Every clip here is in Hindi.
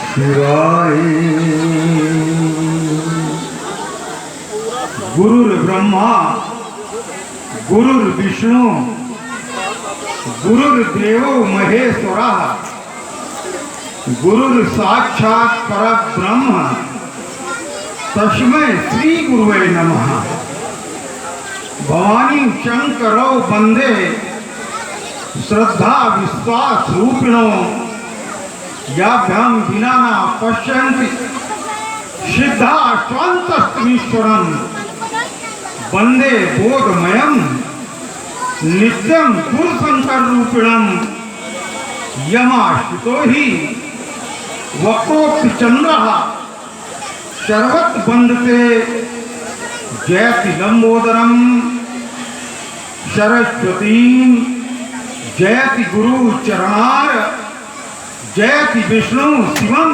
शिवाय। गुरुर्ब्रह्मा गुरुर्विष्णु गुरुर्देवो महेश्वरः गुरुर्साक्षात् परब्रह्म तस्मै श्री गुरुवे नमः। भवानी शंकरो वंदे श्रद्धा विश्वास रूपिणो याभ्याम विना न पश्यन्ति सिद्धा स्वान्तमीश्वरं वंदे बोधमयं नित्यं गुरुशंकर रूपिणं यमाश्रितो हि वक्रोक्ति चंद्रः शरवत वंदते जयति लंबोदरम सरस्वती जयति गुरु चरणार जयति विष्णु शिवम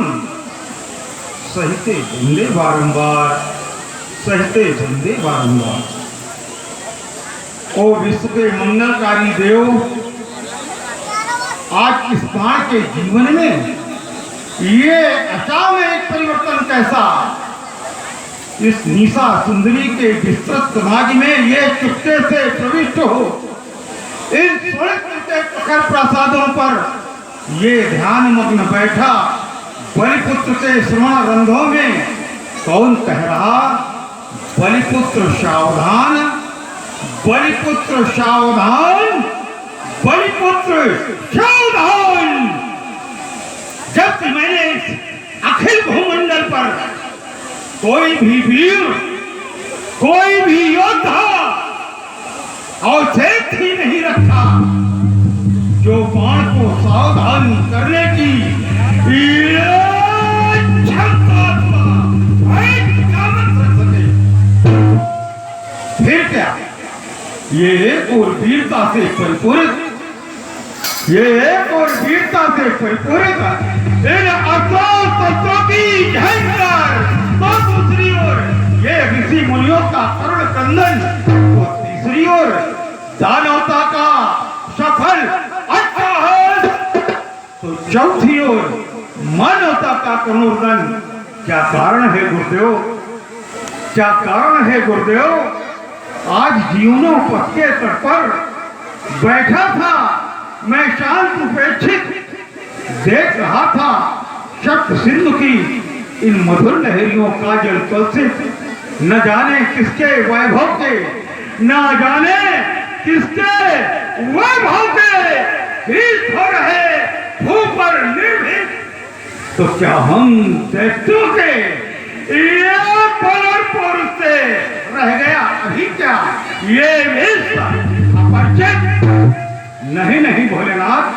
सहिते वंदे बारंबार सहते वंदे बारंबार। ओ विश्व के मंगलकारी देव, आज इस बाण के जीवन में ये अचानक परिवर्तन कैसा? इस निशा सुंदरी के विस्तृत समाज में ये चुपके से प्रविष्ट हो इन प्रखर प्रसादों पर ये ध्यान मग्न बैठा बलिपुत्र के श्रवण रंधों में कौन कह रहा बलिपुत्र सावधान, बलिपुत्र सावधान, बलिपुत्र सावधान। जब मैंने इस अखिल भूमंडल पर कोई भी वीर, कोई भी योद्धा अवशेष ही नहीं रखा जो बाण को सावधान करने की क्षमता फिर क्या ये एक और वीरता से परिपूरित, ये एक और वीरता से परिपूरित इन असुर तत्वों की झंकार, तो दूसरी ओर ये ऋषि मुनियों का करुण क्रंदन, और तीसरी ओर दानवता का सफल अट्टहास, तो चौथी ओर मानवता का करुणोदन। क्या कारण है गुरुदेव? क्या कारण है गुरुदेव? आज जीवनों पथ के तट पर बैठा था मैं शांत उपेक्षित, देख रहा था शब्द सिंधु की इन मधुर लहरियों का जल कलसित, न जाने किसके वैभव के, न जाने किसके वैभव के भीत हो रहे भूख पर निर्भीक। तो क्या हम दैत्यों के ये पलर पुरुष से रह गया अभी क्या ये विश्व अपरिचित? नहीं नहीं भोलेनाथ,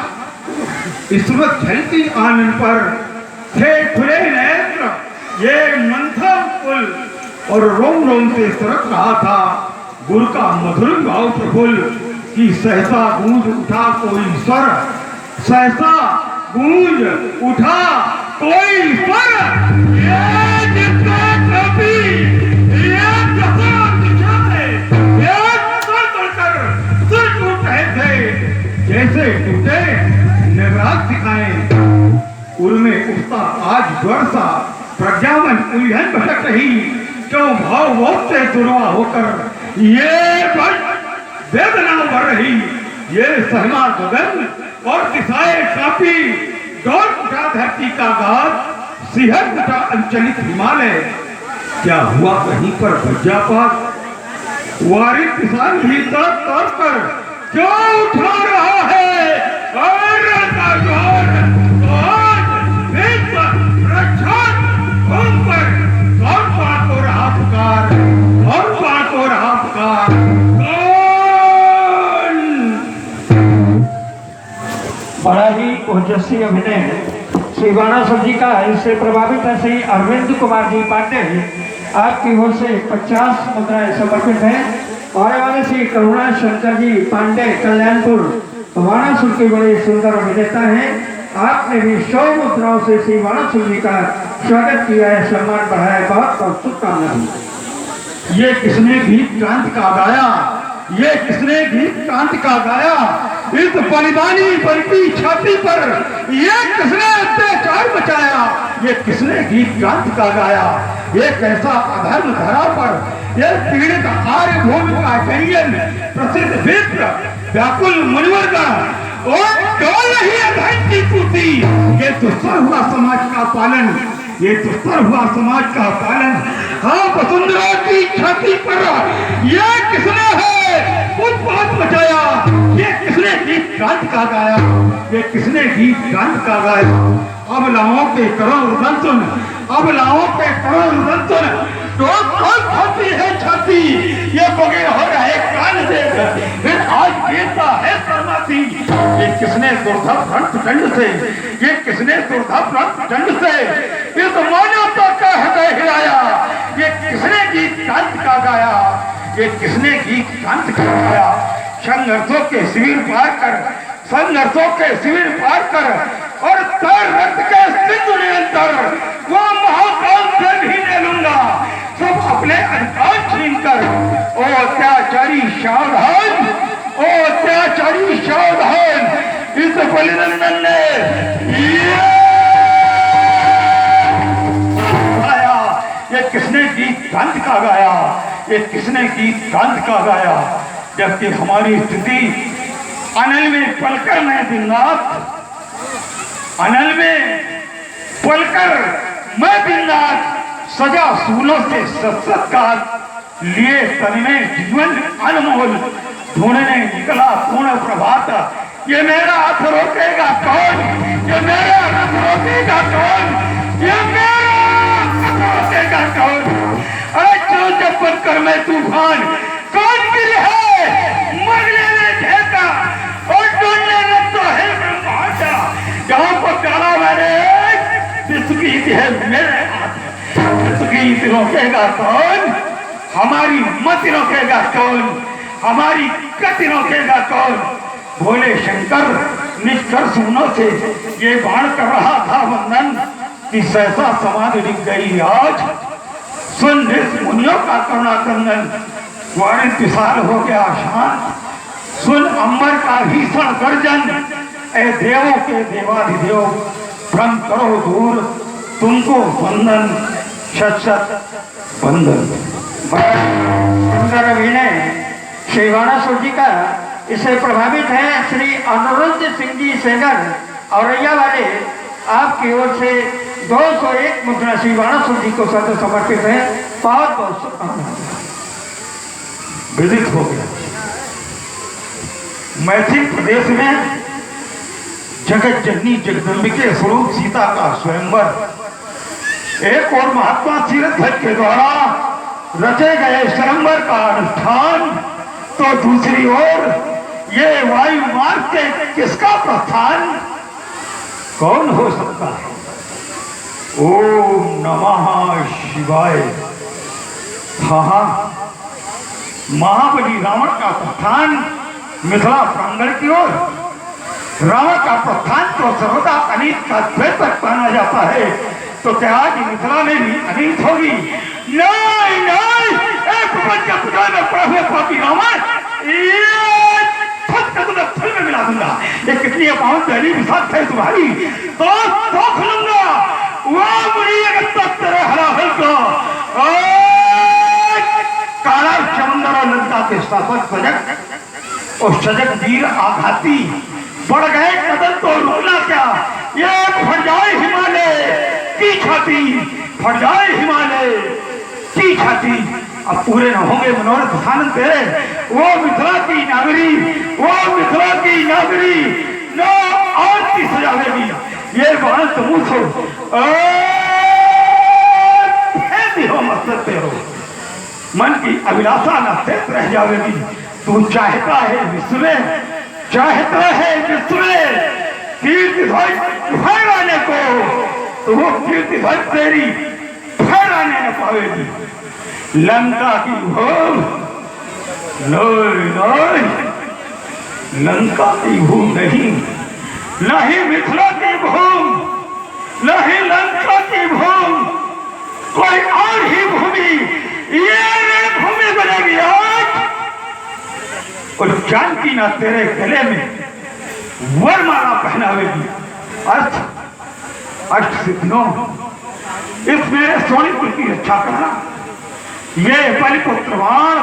इस वक्त झलती आनंद पर थे खुले नेत्र, ये मंथन पुल और रोम रोम से सरक रहा था गुरु का मधुर भाव प्रफुल्ल की सहसा गूंज उठा कोई स्वर, सहसा गूंज उठा कोई स्वर। ये जितना कभी ये कसा दिखाए, ये सर तोड़कर सिर टूट रहे थे जैसे टूटे निर्राग दिखाए। उनमें उठता आज वर्षा प्रज्ञावन उलझन भटक रही, क्यों भाव बहुत से दुर्वा होकर ये वेदना बढ़ रही। ये सहमा गगन और दिशाएं कापी दौड़ उठा धरती का गात, सिहर उठा अंचलित हिमालय। क्या हुआ कहीं पर वज्रपात? वारिद किसान भी तड़प तड़प कर क्यों उठा रहा है और घूम पर कौन बात हो रहा पुकार, कौन बात हो रहा पुकार, कौन? बड़ा ही ओजस्वी अभिनय श्री बाणासुर जी का। इससे प्रभावित है श्री अरविंद कुमार जी पांडे, आपकी ओर से 50 मुद्राएं समर्पित हैं। आने वाले श्री करुणा शंकर जी पांडे कल्याणपुर बाणासुर के बड़े सुंदर अभिनेता हैं, आपने भी 100 मुद्राओं से श्री बाणासुर जी का स्वागत किया है, सम्मान बढ़ाया। बहुत बहुत शुभकामनाएं। ये किसने गीत क्रांति का गाया, ये किसने गीत क्रांति का गाया? इस बलिदानी बल की छाती पर ये किसने अत्याचार मचाया, ये किसने गीत गांध का गाया। एक ऐसा अधर्म धरा पर एक पीड़ित आर्य भूमि का जंगल प्रसिद्ध विप्र व्याकुल मुनिवर्गण और डोल रही है धन की पूर्ति। ये दुस्तर हुआ समाज का पालन, ये दुस्तर हुआ समाज का पालन। हाँ, वसुंधरा की छाती पर ये किसने है उत्पात मचाया। ये किसने गीत गांध का गाया, ये किसने गीत गांध का गाया। अब लाओं के करो रुदन सुन, अब लाओं के करो रुदन सुन। छाती है छाती, ये बगे हो रहे कान से फिर आज गिरता है शर्माती। ये किसने दुर्धर्ष दंड से, ये किसने दुर्धर्ष दंड से इस मानवता का हृदय हिलाया। ये किसने गीत गांध का गाया, ये किसने गीत गांध का गाया। संघर्षों के शिविर पार कर, संघर्षों के शिविर पार कर और तर रक्त के सिंधु निरंतर वो महाकाल से भी ले लूंगा सब अपने अधिकार छीन कर। ओ अत्याचारी सावधान, ओ अत्याचारी सावधान, इस बलिनंदन ने गाया। ये किसने गीत गांध का गाया, ये किसने गीत गांध का गाया। जबकि हमारी स्थिति अनल में पलकर मैं दिन रात, अनल में पलकर मैं दिन रात सजा सूलों से सत्कार लिए तन में जीवन अनमोल ढूंढने निकला पूर्ण प्रभात। ये मेरा हाथ रोकेगा कौन, ये मेरा हाथ रोकेगा कौन, ये मेरा हाथ रोकेगा कौन। अरे चलो जब बनकर मैं तूफान कौन गिर है मरने में ढेका और डूबने में तो है ब्रह्मांड। जहां को डाला मैंने विस्कीत है मेरे हाथ, विस्कीत रोकेगा कौन, हमारी मत रोकेगा कौन, हमारी गति रोकेगा कौन। भोले शंकर निष्कर्ष होने से ये बाण कर रहा था वंदन कि सहसा समाधि दिख गई आज। सुन मुनियों का करुणा कंदन, वाणी विशाल हो गया शांत। सुन अंबर का भीषण गर्जन, ए देवों के देवाधिदेव भ्रम करो दूर, तुमको वंदन सत सत वंदन। सुंदर अभिनय श्री बाणासुर जी का। इससे प्रभावित है श्री अनुरुद्ध सिंह जी सेगर औरैया वाले। आपकी ओर से 201 मुद्रा श्री बाणासुर जी को सद समर्पित है। बहुत बहुत शुभकामनाएं। विदित हो गया मैथिल प्रदेश में जगत जननी जगदम्बिके स्वरूप सीता का स्वयंवर, एक और महात्मा तीर्थ के द्वारा रचे गए स्वयंवर का अनुष्ठान, तो दूसरी ओर ये वायु मार्ग के किसका प्रस्थान कौन हो सकता है। ओम नमः शिवाय। हाँ, महाबली रावण का प्रस्थान मिथिला प्रांगण की ओर। रावण का प्रस्थान तो सर्वदा अनीत का द्वैत तक माना जाता है, तो क्या आज मिथिला में भी अनीत होगी। नहीं नहीं, एक में पड़ा हुए पापी रावण फल में मिला दूंगा। ये कितनी अपावन पहली विषाक्त है तुम्हारी, तो खुलूंगा वो मुझे तेरे हराफल को। काला चमंदर और लंका के शासक सजग और सजग वीर आघाती बढ़ गए कदम तो रुकना क्या। ये फट जाए हिमालय की छाती, फट जाए हिमालय की छाती। अब पूरे न होंगे मनोरथ सानंद तेरे। वो मिथिला की नागरी, वो मिथिला की नागरी न और की सजावेगी। ये बात समूह हो मकसद तेरो मन की अभिलाषा न शेष रह जाएगी। तू चाहता है विश्व में, चाहता है विश्व में कीर्ति ध्वज फहराने को, तो वो कीर्ति ध्वज तेरी फहराने न पाएगी। लंका की भूम नहीं, लंका की भूम नहीं, नहीं मिथिला की भूम, नहीं लंका की भूम, कोई और ही भूमि, ये भूमि बनेगी आज। और जानकी ना तेरे गले में वरमाला पहनावेगी। अर्थ अष्ट सिद्धियों इस मेरे सोनीपुर की रक्षा करना। ये बलिपुत्रवान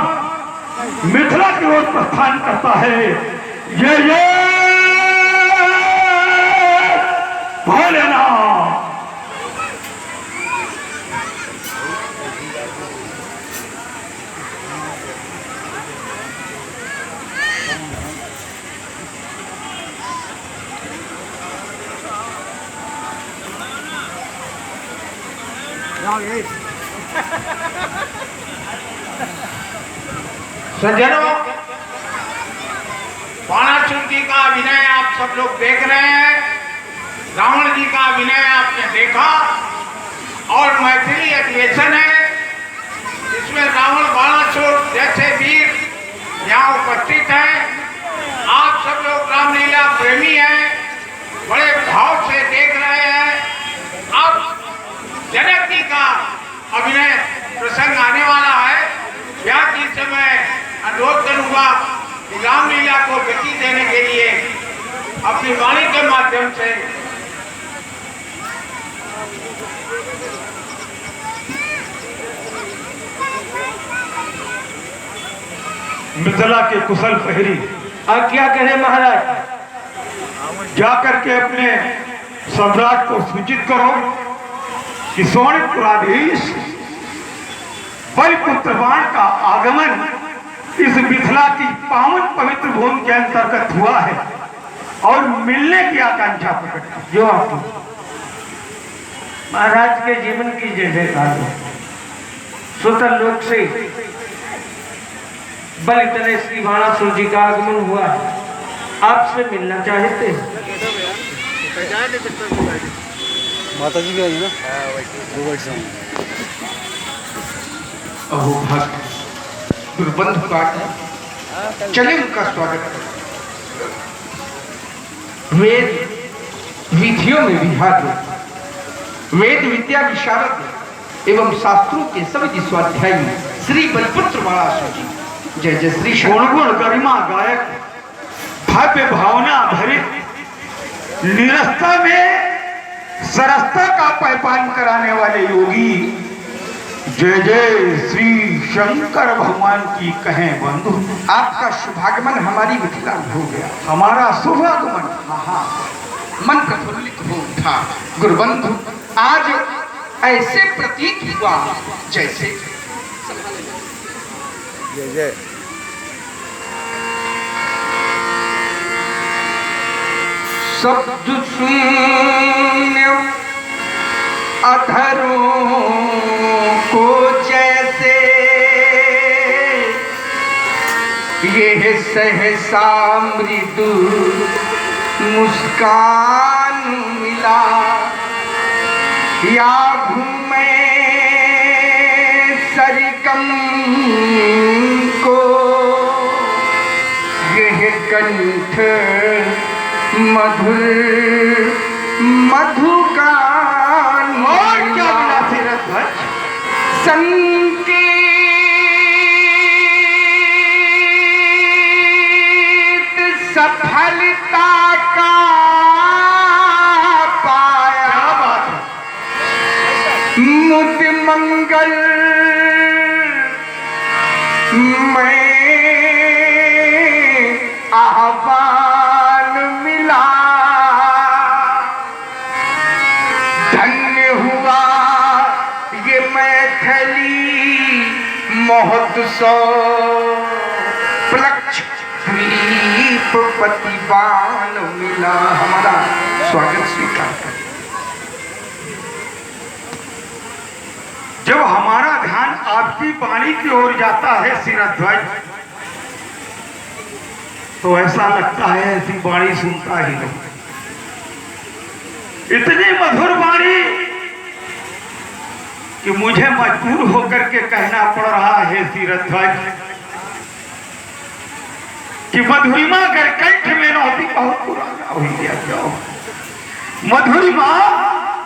मिथिला की ओर प्रस्थान करता है। ये भोलेनाथ। सज्जनों, बाणासुर जी का अभिनय आप सब लोग देख रहे हैं। रावण जी का अभिनय आपने देखा और मैथिली अधिवेशन है। इसमें रावण बाणासुर जैसे वीर यहाँ उपस्थित हैं। आप सब लोग रामलीला प्रेमी हैं, बड़े भाव से देख रहे हैं। अब जनक जी का अभिनय प्रसंग आने वाला है। व्यास जी से मैं अनुरोध करूंगा कि रामलीला को गति देने के लिए अपनी वाणी के माध्यम से मिथिला के कुशल प्रहरी आज्ञा करें महाराज। जाकर के अपने सम्राट को सूचित करो कि सोनीपुराधीश बलिपुत्रवान का आगमन इस मिथिला की पावन पवित्र भूमि के अंतर्गत हुआ है और मिलने की आकांक्षा प्रकट की। जो आपको महाराज के जीवन की जय जयकार हो। सुतर लोक से बलितने श्री बाणासुर जी का आगमन हुआ है। आपसे मिलना चाहते हैं। माता जी भी आई ना। अहो भक्त दुर्बंध काट चले उनका स्वागत करें। वेद विधियों में विभाग, वेद विद्या विशारद एवं शास्त्रों के सभी स्वाध्यायी श्री बलपुत्र बाणासुर जी। जय जय श्री गुण गरिमा गायक भव्य भावना भरित निरस्ता में सरसता का पैपान कराने वाले योगी। जय जय श्री शंकर भगवान की कहें बंधु। आपका शुभागमन हमारी मिथिला में हो गया। हमारा शुभागमन मन प्रफुल्लित हो उठा। गुरुबंधु, आज ऐसे प्रतीत हुआ जैसे जय जय शब्द शून्य अधरों को जैसे ये सहसा मृदु मुस्कान मिला। या घूमे सरगम को यह कंठ मधुर मधुगान। और क्या मिला तीरथ ध्वज? संकेत सफलता का पाया। क्या बात है? मुद मंगल में आह्वान मिला। धन्य हुआ ये मैथिली महोत्सव। प्लक्ष द्वीप प्रतिपान मिला। हमारा स्वागत स्वीकार करें। जब हमारा ध्यान आपकी वाणी की ओर जाता है शिरध्वज, तो ऐसा लगता है ऐसी वाणी सुनता ही नहीं। इतनी मधुर वाणी कि मुझे मजबूर होकर के कहना पड़ रहा है शिरध्वज कि मधुरिमा अगर कंठ में न होती, बहुत पुराना हो गया क्यों? मधुरिमा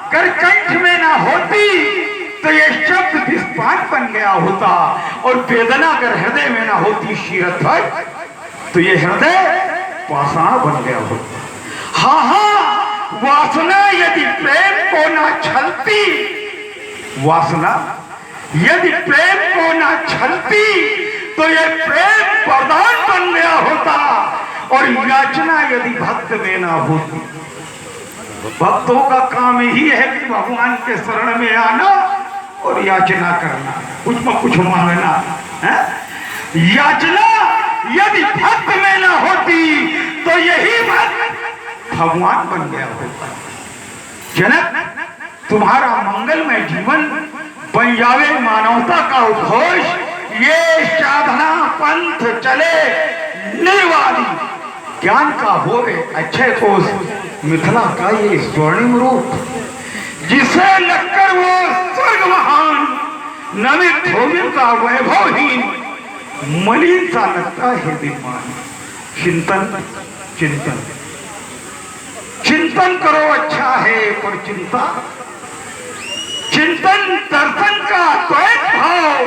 अगर कंठ में ना होती तो ये शब्द विस्फाट बन गया होता, और वेदना अगर हृदय में ना होती शिरध्वज तो ये हृदय पाषाण बन गया होता। हाँ हाँ, वासना यदि प्रेम को ना छलती, वासना यदि प्रेम को ना छलती तो ये प्रेम वरदान बन गया होता, और याचना यदि भक्त में ना होती। भक्तों का काम ही है कि भगवान के शरण में आना और याचना करना, कुछ न कुछ मांगना है। याचना यदि भक्त में ना होती तो यही भक्त भगवान बन गया होता। जनक, तुम्हारा मंगलमय जीवन बन जावे मानवता का उद्घोष, ये साधना पंथ चले निर्वाणी, ज्ञान का होवे अच्छे कोष, मिथिला का ये स्वर्णिम रूप, जिसे लगकर वो स्वर्ग महान, नमित धोबिन का वैभवहीन, मलिन सा लगता है विमान। चिंतन चिंतन चिंतन करो अच्छा है, पर चिंता चिंतन दर्शन का द्वैत भाव,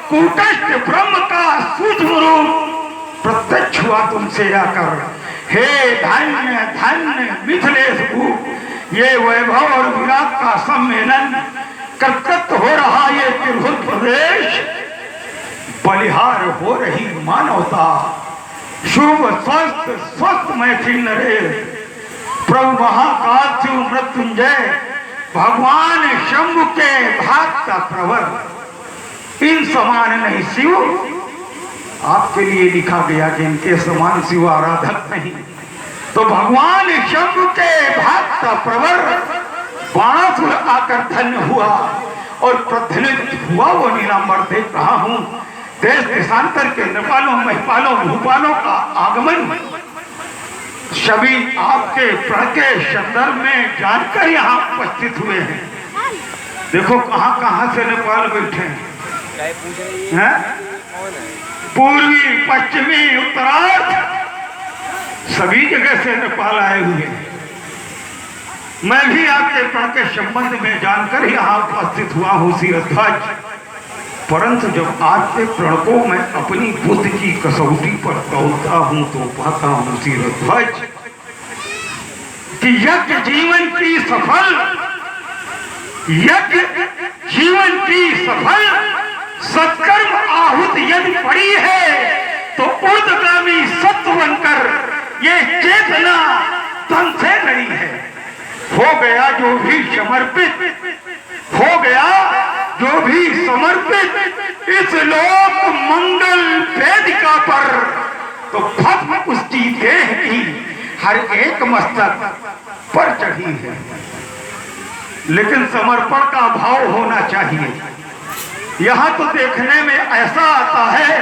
कूटस्थ ब्रह्म का सूक्ष्म रूप प्रत्यक्ष हुआ तुमसे आकर। हे धन्य धन्य मिथिलेश भूप, ये वैभव और विराट का सम्मेलन कर्तव्य हो रहा ये त्रिभुवन प्रदेश, बलिहार हो रही मानवता, शुभ स्वस्थ स्वस्थ मैथिल नरेश, प्रभु महाकाल शिव मृत्युंजय, भगवान शंभु के भाग का प्रवर, इन समान नहीं शिव, आपके लिए लिखा गया कि इनके समान शिव आराधक नहीं। तो भगवान शंभु के भाग का प्रवर बाणासुर आकर धन्य हुआ और प्रध्वनित हुआ वो नीलांबर देख रहा हूं। देश देशांतर के नृपालों महिपालों भूपालों का आगमन सभी आपके प्रण के संदर्भ में जानकर यहाँ उपस्थित हुए हैं। देखो कहाँ कहाँ से नेपाल बैठे हैं, पूर्वी पश्चिमी उत्तरार्ध सभी जगह से नेपाल आए हुए हैं। मैं भी आपके प्रण के संबंध में जानकर यहाँ उपस्थित हुआ हूँ सीरध्वज, परंतु जब आपके प्रण को मैं अपनी बुद्ध की कसौटी पर तोलता हूँ तो पाता हूँ सीरध्वज कि यज्ञ जीवन की सफल, यज्ञ जीवन की सफल सत्कर्म आहुत यदि पड़ी है तो ऊर्ध्वगामी सत्व बनकर ये चेतना तन से लड़ी है। हो गया जो भी समर्पित, हो गया जो भी समर्पित इस लोक मंगल वेदिका पर, तो भस्म उसकी देह की हर एक मस्तक पर चढ़ी है। लेकिन समर्पण का भाव होना चाहिए। यहाँ तो देखने में ऐसा आता है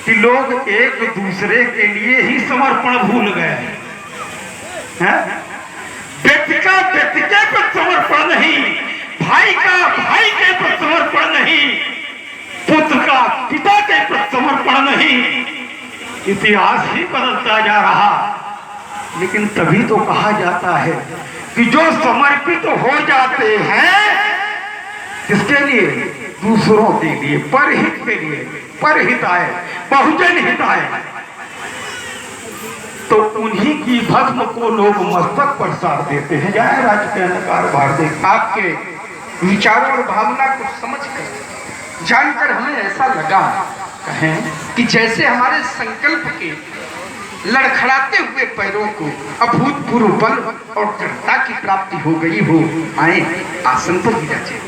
कि लोग एक दूसरे के लिए ही समर्पण भूल गए हैं। व्यक्ति का व्यक्ति के पर समर्पण नहीं, भाई का भाई के पर समर्पण नहीं, पुत्र का पिता के पर समर्पण नहीं। इतिहास ही बदलता जा रहा। लेकिन तभी तो कहा जाता है कि जो समर्पित हो जाते हैं किसके लिए? दूसरों के लिए, परहित के लिए, परहिताय बहुजन हिताय, तो उन्हीं की भस्म को लोग मस्तक पर साध देते हैं। जाए राज्य के अंधकार बाहर देख। आपके विचारों और भावना को समझकर जानकर हमें ऐसा लगा कहें कि जैसे हमारे संकल्प के लड़खड़ाते हुए पैरों को अभूतपूर्व बल और दृढ़ता की प्राप्ति हो गई हो। आए आसन पर विराजे।